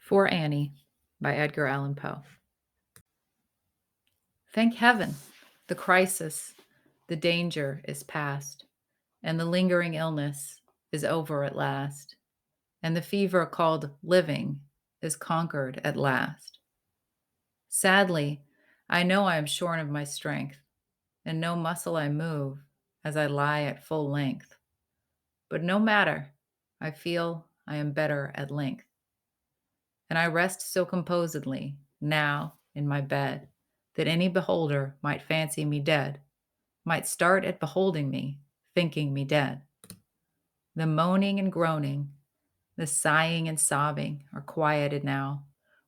For Annie by Edgar Allan Poe. Thank heaven, the crisis, the danger is past, and the lingering illness is over at last, and the fever called living is conquered at last. Sadly, I know I am shorn of my strength, and no muscle I move as I lie at full length. But no matter, I feel I am better at length. And I rest so composedly now in my bed that any beholder might fancy me dead, might start at beholding me, thinking me dead. The moaning and groaning, the sighing and sobbing are quieted now,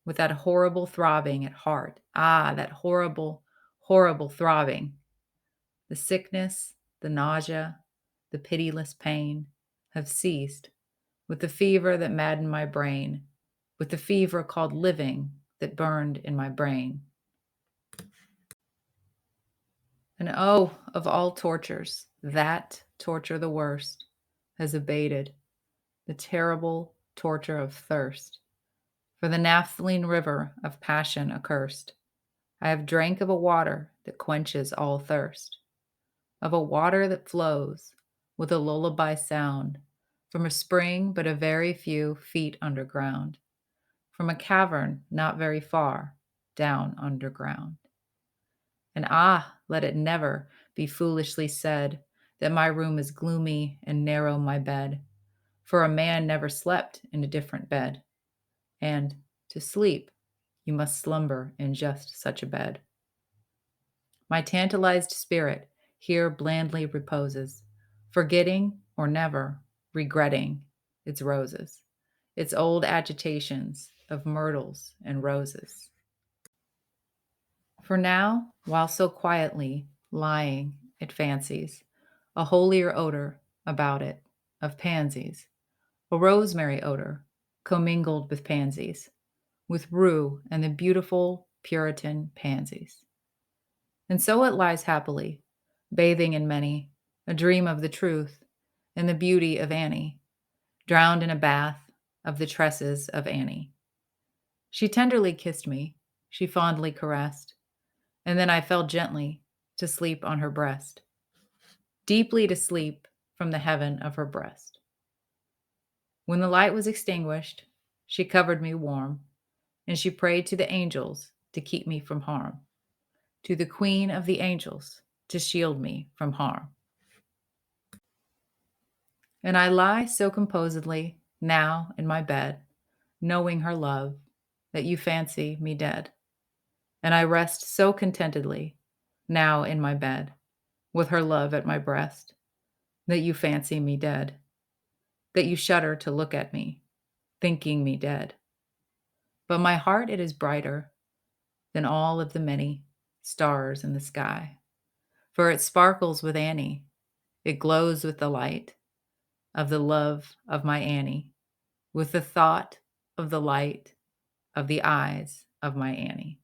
with that horrible throbbing at heart. Ah, that horrible, horrible throbbing. The sickness, the nausea, the pitiless pain have ceased with the fever that maddened my brain, with the fever called living that burned in my brain. And oh, of all tortures, that torture the worst has abated, the terrible torture of thirst. For the naphthaline river of passion accursed, I have drank of a water that quenches all thirst, of a water that flows with a lullaby sound from a spring but a very few feet underground, from a cavern not very far down underground. And ah, let it never be foolishly said that my room is gloomy and narrow my bed, for a man never slept in a different bed, and to sleep you must slumber in just such a bed. My tantalized spirit here blandly reposes, forgetting or never regretting its roses, its old agitations of myrtles and roses. For now, while so quietly lying, it fancies a holier odor about it of pansies, a rosemary odor commingled with pansies, with rue and the beautiful Puritan pansies. And so it lies happily, bathing in many, a dream of the truth and the beauty of Annie, drowned in a bath of the tresses of Annie. She tenderly kissed me, she fondly caressed, and then I fell gently to sleep on her breast, deeply to sleep from the heaven of her breast. When the light was extinguished, she covered me warm, and she prayed to the angels to keep me from harm, to the queen of the angels to shield me from harm. And I lie so composedly now in my bed, knowing her love, that you fancy me dead. And I rest so contentedly now in my bed, with her love at my breast, that you fancy me dead, that you shudder to look at me, thinking me dead. But my heart it is brighter than all of the many stars in the sky, for it sparkles with Annie, it glows with the light of the love of my Annie, with the thought of the light of the eyes of my Annie.